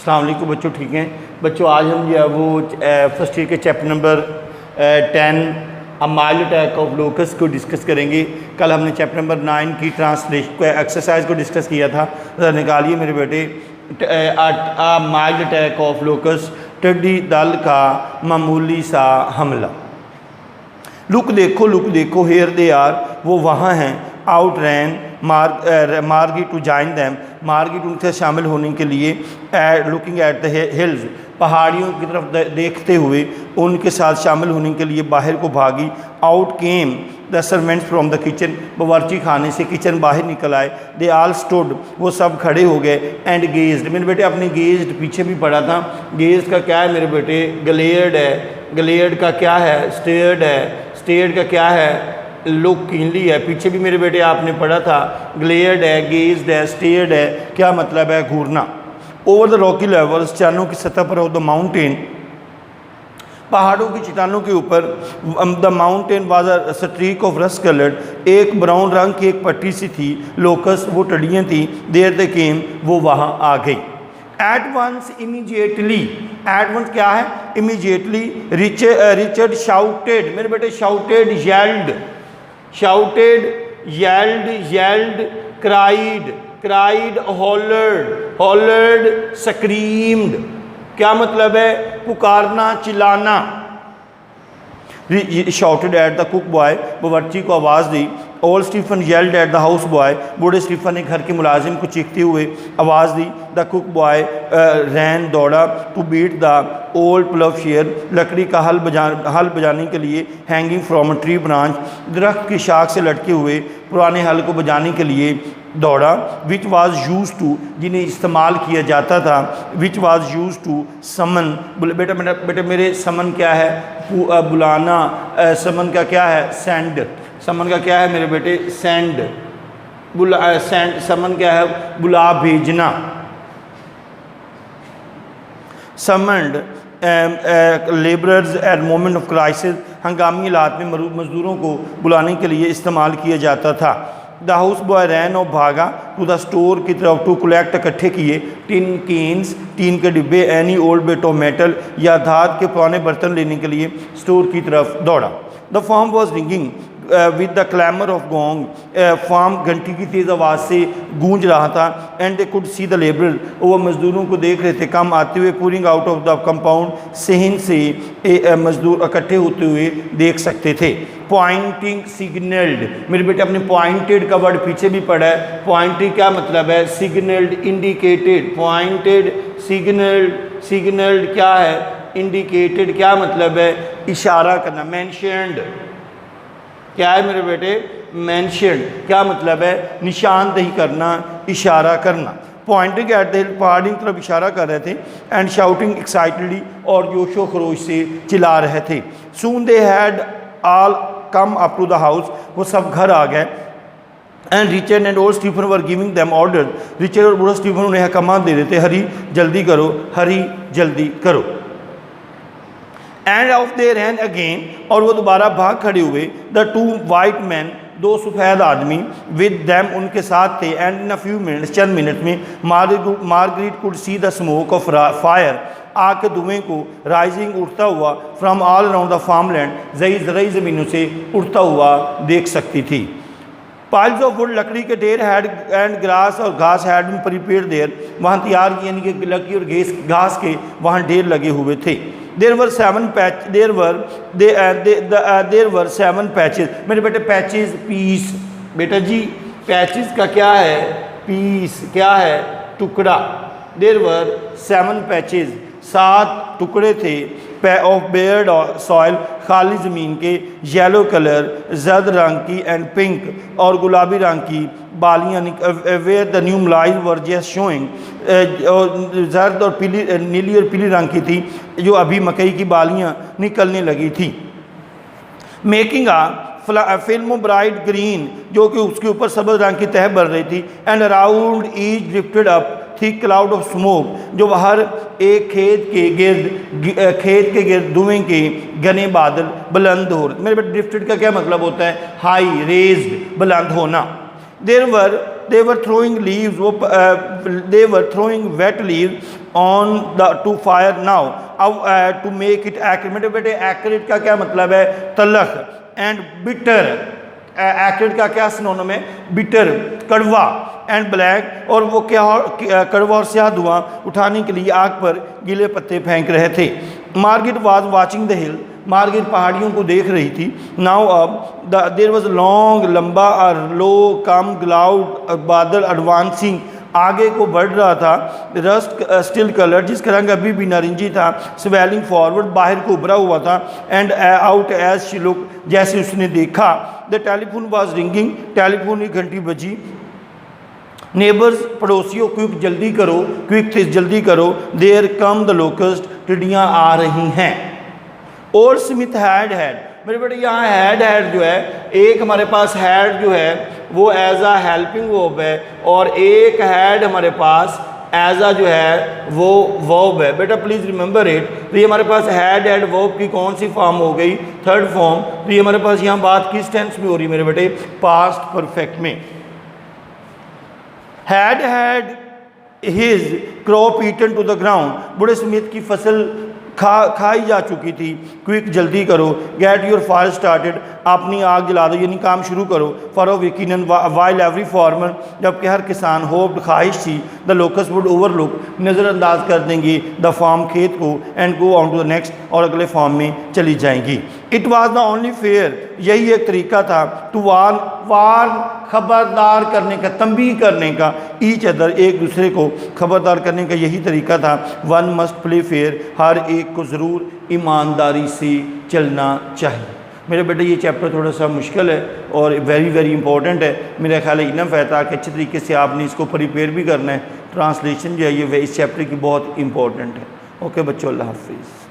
अस्सलाम वालेकुम बच्चों, ठीक हैं बच्चों। आज हम जो है वो फर्स्ट ईयर के chapter number 10 a mild attack of locust को डिस्कस करेंगे। कल हमने चैप्टर नंबर 9 की ट्रांसलेशन एक्सरसाइज को डिस्कस किया था। ज़रा निकालिए मेरे बेटे, a mild attack of locust, टिड्डी दल का मामूली सा हमला। लुक देखो हेयर दे आर, वो वहाँ हैं। आउट रैन मार्गी टू जॉइन दैम, मार्गी उनसे शामिल होने के लिए। लुकिंग एट द हिल्स, पहाड़ियों की तरफ देखते हुए उनके साथ शामिल होने के लिए बाहर को भागी। Out came the servants from the kitchen, बावर्ची खाने से किचन बाहर निकल आए। दे आल स्टूड, वो सब खड़े हो गए। एंड गेज्ड, मेरे बेटे अपने गेज्ड पीछे भी पढ़ा था। गेज्ड का क्या है मेरे बेटे? ग्लेयर्ड है। ग्लेयर्ड का क्या है? स्टेयर्ड है। स्टेयर्ड का क्या है? लुक कीनली है। पीछे भी मेरे बेटे आपने पढ़ा था। ग्लेयर्ड है, गेज्ड है, स्टेयर्ड है, क्या मतलब है? घूरना। ओवर द रॉकी लेवल्स, चट्टानों की सतह पर ऑफ द माउंटेन, पहाड़ों की चट्टानों के ऊपर। The mountain was a streak of rust coloured, एक ब्राउन रंग की एक पट्टी सी थी। लोकस, वो टड़ियाँ थी। देयर दे केम, वो वहाँ आ गई। At once, immediately, at once क्या है? इमीजिएटली। रिचर्ड शाउटेड, मेरे बेटे shouted, yelled, shouted, yelled, cried, hollered, screamed, क्या मतलब है? पुकारना, चिल्लाना। Shouted at the cook boy, बावर्ची को आवाज़ दी। Old Stephen yelled at the house boy, बूढ़े स्टीफन ने घर के मुलाजिम को चीखते हुए आवाज़ दी। द कुक बॉय रैन, दौड़ा। To beat the old ploughshare, लकड़ी का हल बजाने के लिए। Hanging from a tree branch, दरख्त की शाख से लटके हुए पुराने हल को बजाने के लिए दौड़ा। विच वाज यूज टू, जिन्हें इस्तेमाल किया जाता था। Which was use to someone, बेटा मेरे समन क्या है? बुलाना। समन का क्या है? सेंड। समन का क्या है मेरे बेटे? सेंड। सेंड, समन क्या है? बुला, भेजना। Summoned labourers at moment of crisis, हंगामी हालात में मजदूरों को बुलाने के लिए इस्तेमाल किया जाता था। द हाउस बॉय रैन और भागा टू द स्टोर की तरफ। टू कलेक्ट, इकट्ठे किए। टिन केन्स, टीन के डिब्बे। Any old bit of metal, या धात के पुराने बर्तन लेने के लिए स्टोर की तरफ दौड़ा। The farm was ringing with the clamour of gong, farm घंटी की तेज़ आवाज़ से गूंज रहा था। And they could see the labour, वो मज़दूरों को देख रहे थे कम आते हुए। Pouring out of the compound, सहन से मज़दूर इकट्ठे होते हुए देख सकते थे। पॉइंटिंग, सिग्नल्ड, मेरे बेटे अपने पॉइंटेड का वर्ड पीछे भी पढ़ा है। पॉइंटिंग क्या मतलब है? Signalled, indicated. पॉइंटेड, सिग्नल्ड क्या है? इंडिकेटेड, क्या मतलब है? इशारा करना। मेंशन्ड, क्या है मेरे बेटे? मेंशन्ड, क्या मतलब है? निशानदेही करना, इशारा करना। पॉइंटिंग एट द हिल, पहाड़ी की तरफ इशारा कर रहे थे। एंड शाउटिंग एक्साइटेडली, और जोशो खरोश से चिल्ला रहे थे। Soon they had all come up to the house, वो सब घर आ गए। And Richard and old Stephen were giving them order, Richard और बूढ़ा स्टीफन उन्हें हकामात दे रहे थे। हरी जल्दी करो, हरी जल्दी करो। And off they ran again, और वो दोबारा भाग खड़े हुए। द टू वाइट मैन, दो सफ़ेद आदमी। विद दैम, उनके साथ थे। And in a few minutes, चंद मिनट में। Margaret could see the smoke of fire, आग के धुएँ को राइजिंग, उठता हुआ। From all around the farmland, ज़रूरी ज़मीनों से उठता हुआ देख सकती थी। पाइल्स ऑफ वुड, लकड़ी के ढेर। हैड एंड ग्रास, और घास। हैड बीन प्रिपेयर देयर, वहाँ तैयार किए, यानी कि लकड़ी और घास के वहाँ ढेर लगे हुए थे। देर वर 7 पैचेज, मेरे बेटे पैचेज, पीस। बेटा जी पैचेज का क्या है? पीस, क्या है? टुकड़ा। देर वर 7 पैचेज, 7 टुकड़े थे। ऑफ बेयर्ड सॉइल, खाली ज़मीन के। येलो कलर, जर्द रंग की। एंड पिंक, और गुलाबी रंग की बालियाँ। Where the new live were just showing, जर्द और पीली, नीली और पीली रंग की थी, जो अभी मकई की बालियाँ निकलने लगी थी। मेकिंग आ फिल्म ब्राइट ग्रीन, जो कि उसके ऊपर सब्ज़ रंग की तह बढ़ रही थी। And around each lifted up thick cloud of smoke, जो हर एक खेत के गिर्द धुएं के घने बादल बुलंद हो रहे। मेरे बेटे लिफ्टेड का क्या मतलब होता है? हाई, रेज्ड, बुलंद होना। they were throwing leaves, they were throwing wet leaves on the to fire now, to make it accurate. बेटे accurate का क्या मतलब है? तलख. And bitter, accurate का क्या सिनोनिम है? bitter, कड़वा. एंड ब्लैक, और वो क्या कड़वा और स्याह धुआं उठाने के लिए आग पर गीले पत्ते फेंक रहे थे. Margaret was watching the hill, Margaret पहाड़ियों को देख रही थी. नाउ अब देयर वाज लॉन्ग, लंबा, और लो कम क्लाउड, बादल एडवांसिंग, आगे को बढ़ रहा था. रस्ट स्टिल कलर, जिसका रंग अभी भी नारंगी था. स्वेलिंग फॉरवर्ड, बाहर को उभरा हुआ था. And out as she look, जैसे उसने देखा. The telephone was ringing, telephone की घंटी बजी. नेबर्स, पड़ोसियों, क्विक जल्दी करो, क्विक जल्दी करो. देयर कम द लोकस्ट, टिड्डियाँ आ रही हैं. ओल्ड स्मिथ हैड, मेरे बेटे यहाँ हैड जो है, एक हमारे पास हैड जो है वो एज आ हेल्पिंग वर्ब है, और एक हैड हमारे पास एज आ जो है वो वर्ब है. बेटा प्लीज़ रिमेंबर इट. तो ये हमारे पास हैड वर्ब की कौन सी फॉर्म हो गई? Third form. तो ये हमारे पास यहाँ बात किस टेंस में हो रही है मेरे बेटे? पास्ट परफेक्ट में. had his crop eaten to the ground, बूढ़े स्मिथ की फसल खाई जा चुकी थी. क्विक जल्दी करो. गेट योर फायर स्टार्टेड, अपनी आग जला दो, यानी काम शुरू करो. फॉर यकीनन, वाइल एवरी फार्मर, जबकि हर किसान होप्ड, ख्वाहिश थी. द लोकस वुड ओवरलुक, नज़रअंदाज कर देंगी द फार्म, खेत को. And go on to the next, और अगले फार्म में चली जाएंगी. It was the only fair, यही एक तरीका था. टू वार्न, खबरदार करने का, तंबीह करने का. ईच अदर, एक दूसरे को खबरदार करने का यही तरीका था. वन मस्ट प्ले फेयर, हर एक को ज़रूर ईमानदारी से चलना चाहिए. मेरे बेटे ये चैप्टर थोड़ा सा मुश्किल है और वेरी वेरी इंपॉर्टेंट है. मेरा ख्याल है इनफ है, ताकि अच्छे तरीके से आपने इसको प्रिपेयर भी करना है. ट्रांसलेशन जो है ये इस चैप्टर की बहुत इंपॉर्टेंट है. ओके बच्चों, अल्लाह हाफिज़.